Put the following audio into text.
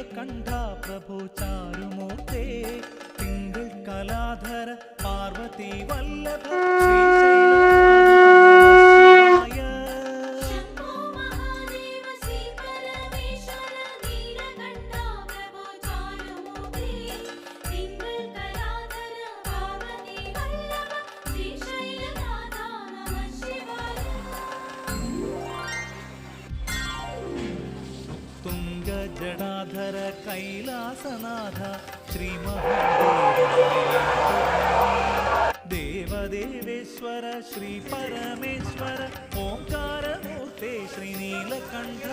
നീലകണ്ഠ പ്രഭു ചാരുമൂർത്തേ തിങ്കൾ കലാധര പാർവതി വല്ലഭ ജടാധര കൈലാസനാഥ ശ്രീ ദേവദേവേശ്വര ശ്രീ പരമേശ്വര ഓംകാരമൂർത്തേ ശ്രീ നീലകണ്ഠ